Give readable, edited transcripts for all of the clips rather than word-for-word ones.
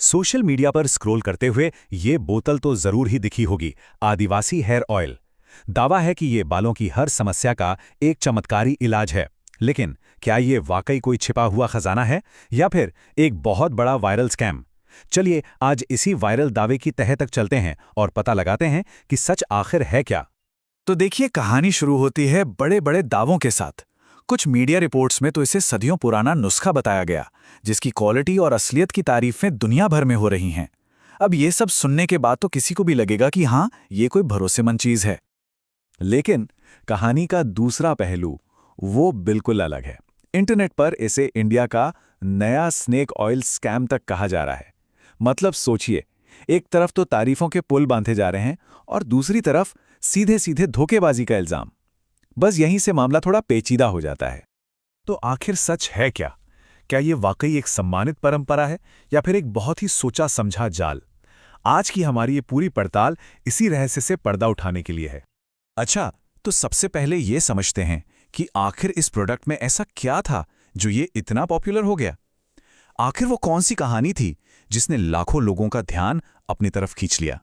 Social media पर scroll करते हुए ये बोतल तो जरूर ही दिखी होगी, आदिवासी हेयर ऑयल। दावा है कि ये बालों की हर समस्या का एक चमत्कारी इलाज है। लेकिन क्या ये वाकई कोई छिपा हुआ खजाना है या फिर एक बहुत बड़ा वायरल स्कैम? चलिए आज इसी वायरल दावे की तह तक चलते हैं और पता लगाते हैं कि सच आखिर है क्या। तो देखिए, कहानी शुरू होती है बड़े बड़े दावों के साथ। कुछ मीडिया रिपोर्ट्स में तो इसे सदियों पुराना नुस्खा बताया गया, जिसकी क्वालिटी और असलियत की तारीफें दुनिया भर में हो रही हैं। अब ये सब सुनने के बाद तो किसी को भी लगेगा कि हाँ, ये कोई भरोसेमंद चीज है। लेकिन कहानी का दूसरा पहलू वो बिल्कुल अलग है। इंटरनेट पर इसे इंडिया का नया स्नेक ऑयल स्कैम तक कहा जा रहा है। मतलब सोचिए, एक तरफ तो तारीफों के पुल बांधे जा रहे हैं और दूसरी तरफ सीधे सीधे धोखेबाजी का इल्जाम। बस यहीं से मामला थोड़ा पेचीदा हो जाता है। तो आखिर सच है क्या? क्या ये वाकई एक सम्मानित परंपरा है या फिर एक बहुत ही सोचा समझा जाल? आज की हमारी ये पूरी पड़ताल इसी रहस्य से पर्दा उठाने के लिए है। अच्छा, तो सबसे पहले ये समझते हैं कि आखिर इस प्रोडक्ट में ऐसा क्या था जो ये इतना पॉपुलर हो गया। आखिर वो कौन सी कहानी थी जिसने लाखों लोगों का ध्यान अपनी तरफ खींच लिया?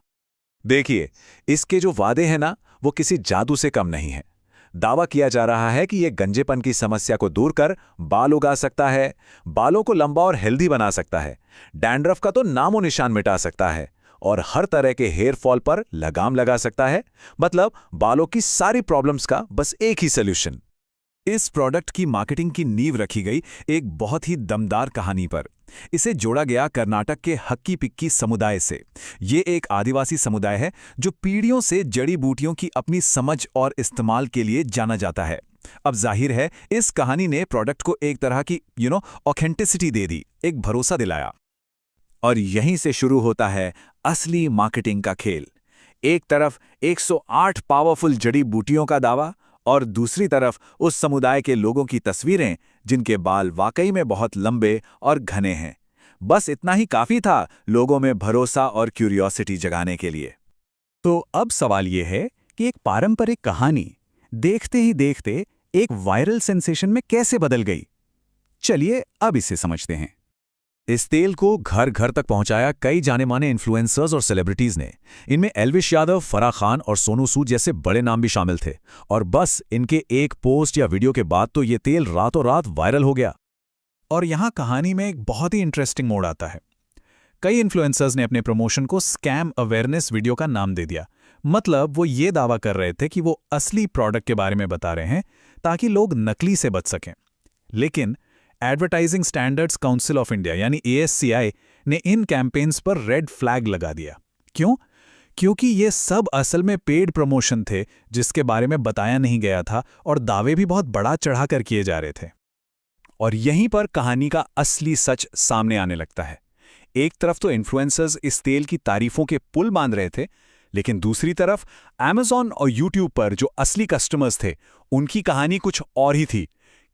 देखिए, इसके जो वादे हैं ना, वो किसी जादू से कम नहीं है। दावा किया जा रहा है कि ये गंजेपन की समस्या को दूर कर बाल उगा सकता है, बालों को लंबा और हेल्दी बना सकता है, डैंड्रफ का तो नामो निशान मिटा सकता है और हर तरह के हेयर फॉल पर लगाम लगा सकता है। मतलब बालों की सारी प्रॉब्लम्स का बस एक ही सॉल्यूशन। इस प्रोडक्ट की मार्केटिंग की नींव रखी गई एक बहुत ही दमदार कहानी पर। इसे जोड़ा गया कर्नाटक के हक्की पिक्की समुदाय से। ये एक आदिवासी समुदाय है जो पीढ़ियों से जड़ी बूटियों की अपनी समझ और इस्तेमाल के लिए जाना जाता है। अब जाहिर है, इस कहानी ने प्रोडक्ट को एक तरह की ऑथेंटिसिटी दे दी, एक भरोसा दिलाया। और यहीं से शुरू होता है असली मार्केटिंग का खेल। एक तरफ 108 पावरफुल जड़ी बूटियों का दावा और दूसरी तरफ उस समुदाय के लोगों की तस्वीरें जिनके बाल वाकई में बहुत लंबे और घने हैं। बस इतना ही काफी था लोगों में भरोसा और क्यूरियोसिटी जगाने के लिए। तो अब सवाल ये है कि एक पारंपरिक कहानी देखते ही देखते एक वायरल सेंसेशन में कैसे बदल गई। चलिए अब इसे समझते हैं। इस तेल को घर घर तक पहुंचाया कई जाने माने इन्फ्लुएंसर्स और सेलिब्रिटीज ने। इनमें एल्विश यादव, फराह खान और सोनू सूद जैसे बड़े नाम भी शामिल थे। और बस इनके एक पोस्ट या वीडियो के बाद तो ये तेल रातों रात वायरल हो गया। और यहाँ कहानी में एक बहुत ही इंटरेस्टिंग मोड़ आता है। कई इन्फ्लुएंसर्स ने अपने प्रमोशन को स्कैम अवेयरनेस वीडियो का नाम दे दिया। मतलब वो ये दावा कर रहे थे कि वो असली प्रोडक्ट के बारे में बता रहे हैं ताकि लोग नकली से बच सकें। लेकिन advertising standards council of India यानी ASCI ने इन कैंपेन्स पर रेड फ्लैग लगा दिया। क्यों? क्योंकि ये सब असल में पेड प्रमोशन थे जिसके बारे में बताया नहीं गया था और दावे भी बहुत बड़ा चढ़ाकर किए जा रहे थे। और यहीं पर कहानी का असली सच सामने आने लगता है। एक तरफ तो इन्फ्लुएंसर्स इस तेल की तारीफों के पुल बांध रहे थे, लेकिन दूसरी तरफ Amazon और YouTube पर जो असली कस्टमर्स थे उनकी कहानी कुछ और ही थी।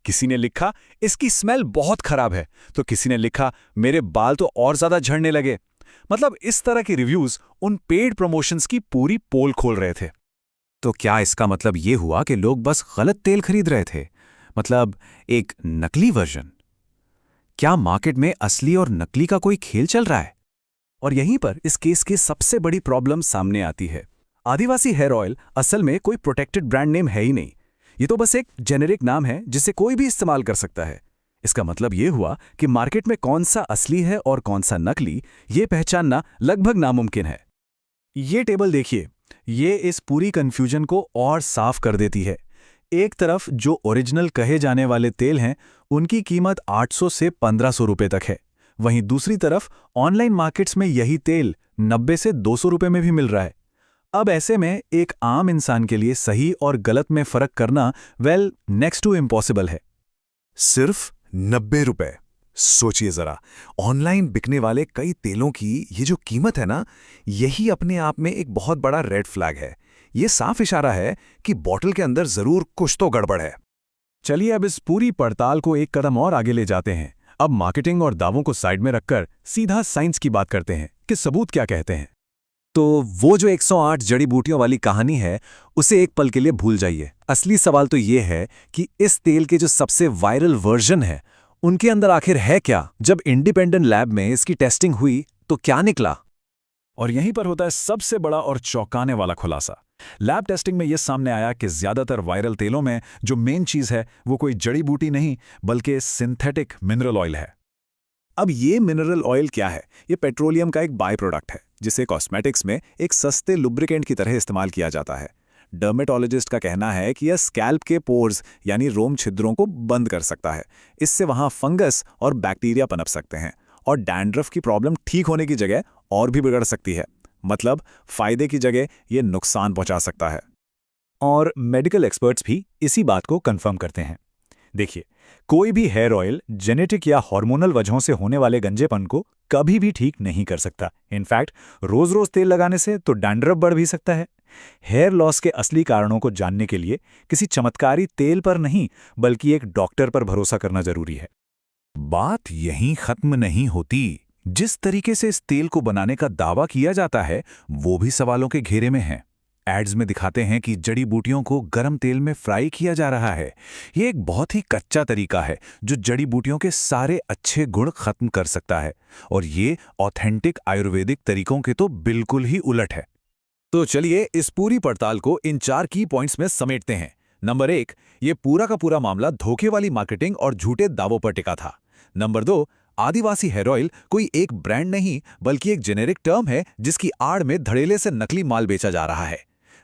किसी ने लिखा इसकी स्मेल बहुत खराब है, तो किसी ने लिखा मेरे बाल तो और ज्यादा झड़ने लगे। मतलब इस तरह के रिव्यूज उन पेड प्रमोशंस की पूरी पोल खोल रहे थे। तो क्या इसका मतलब ये हुआ कि लोग बस गलत तेल खरीद रहे थे? मतलब एक नकली वर्जन? क्या मार्केट में असली और नकली का कोई खेल चल रहा है? और यहीं पर इस केस की सबसे बड़ी प्रॉब्लम सामने आती है। आदिवासी हेयर ऑयल असल में कोई प्रोटेक्टेड ब्रांड नेम है ही नहीं। ये तो बस एक जेनेरिक नाम है जिसे कोई भी इस्तेमाल कर सकता है। इसका मतलब ये हुआ कि मार्केट में कौन सा असली है और कौन सा नकली, ये पहचानना लगभग नामुमकिन है। ये टेबल देखिए, ये इस पूरी कंफ्यूजन को और साफ कर देती है। एक तरफ जो ओरिजिनल कहे जाने वाले तेल हैं, उनकी कीमत 800 से 1500 रुपए तक है। वहीं दूसरी तरफ ऑनलाइन मार्केट्स में यही तेल 90 से 200 रुपए में भी मिल रहा है। अब ऐसे में एक आम इंसान के लिए सही और गलत में फर्क करना नेक्स्ट टू इम्पॉसिबल है। सिर्फ 90 रुपए। सोचिए जरा, ऑनलाइन बिकने वाले कई तेलों की ये जो कीमत है ना, यही अपने आप में एक बहुत बड़ा रेड फ्लैग है। ये साफ इशारा है कि बॉटल के अंदर जरूर कुछ तो गड़बड़ है। चलिए अब इस पूरी पड़ताल को एक कदम और आगे ले जाते हैं। अब मार्केटिंग और दावों को साइड में रखकर सीधा साइंस की बात करते हैं कि सबूत क्या कहते हैं। तो वो जो 108 जड़ी बूटियों वाली कहानी है, उसे एक पल के लिए भूल जाइए। असली सवाल तो ये है कि इस तेल के जो सबसे वायरल वर्जन है, उनके अंदर आखिर है क्या? जब इंडिपेंडेंट लैब में इसकी टेस्टिंग हुई तो क्या निकला? और यहीं पर होता है सबसे बड़ा और चौंकाने वाला खुलासा। लैब टेस्टिंग में यह सामने आया कि ज्यादातर वायरल तेलों में जो मेन चीज है वो कोई जड़ी बूटी नहीं बल्कि सिंथेटिक मिनरल ऑयल है। अब ये मिनरल ऑयल क्या है? ये पेट्रोलियम का एक बाय प्रोडक्ट है जिसे कॉस्मेटिक्स में एक सस्ते लुब्रिकेंट की तरह इस्तेमाल किया जाता है। डर्मेटोलॉजिस्ट का कहना है कि यह स्कैल्प के पोर्स यानी रोम छिद्रों को बंद कर सकता है। इससे वहां फंगस और बैक्टीरिया पनप सकते हैं और डैंड्रफ की प्रॉब्लम ठीक होने की जगह और भी बिगड़ सकती है। मतलब फायदे की जगह ये नुकसान पहुंचा सकता है। और मेडिकल एक्सपर्ट्स भी इसी बात को कंफर्म करते हैं। देखिए, कोई भी हेयर ऑयल जेनेटिक या हार्मोनल वजहों से होने वाले गंजेपन को कभी भी ठीक नहीं कर सकता। इनफैक्ट रोज रोज तेल लगाने से तो डैंड्रफ बढ़ भी सकता है। हेयर लॉस के असली कारणों को जानने के लिए किसी चमत्कारी तेल पर नहीं बल्कि एक डॉक्टर पर भरोसा करना जरूरी है। बात यहीं खत्म नहीं होती। जिस तरीके से इस तेल को बनाने का दावा किया जाता है वो भी सवालों के घेरे में है। एड्स में दिखाते हैं कि जड़ी बूटियों को गर्म तेल में फ्राई किया जा रहा है। ये एक बहुत ही कच्चा तरीका है जो जड़ी बूटियों के सारे अच्छे गुण खत्म कर सकता है, और ये ऑथेंटिक आयुर्वेदिक तरीकों के तो बिल्कुल ही उलट है। तो चलिए इस पूरी पड़ताल को इन 4 की पॉइंट्स में समेटते हैं। नंबर 1, ये पूरा का पूरा मामला धोखे वाली मार्केटिंग और झूठे दावों पर टिका था। नंबर 2, आदिवासी हेयर ऑयल कोई एक ब्रांड नहीं बल्कि एक जेनेरिक टर्म है जिसकी आड़ में धड़ेले से नकली माल बेचा जा रहा है।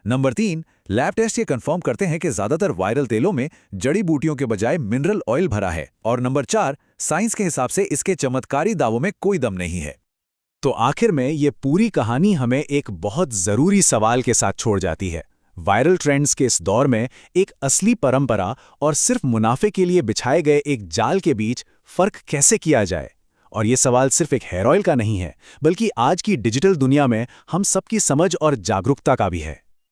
नंबर 3, लैब टेस्ट ये कंफर्म करते हैं कि ज्यादातर वायरल तेलों में जड़ी बूटियों के बजाय मिनरल ऑयल भरा है। और नंबर 4, साइंस के हिसाब से इसके चमत्कारी दावों में कोई दम नहीं है। तो आखिर में ये पूरी कहानी हमें एक बहुत जरूरी सवाल के साथ छोड़ जाती है। वायरल ट्रेंड्स के इस दौर में एक असली परंपरा और सिर्फ मुनाफे के लिए बिछाए गए एक जाल के बीच फर्क कैसे किया जाए? और ये सवाल सिर्फ एक हेयर ऑयल का नहीं है बल्कि आज की डिजिटल दुनिया में हम सबकी समझ और जागरूकता का भी है।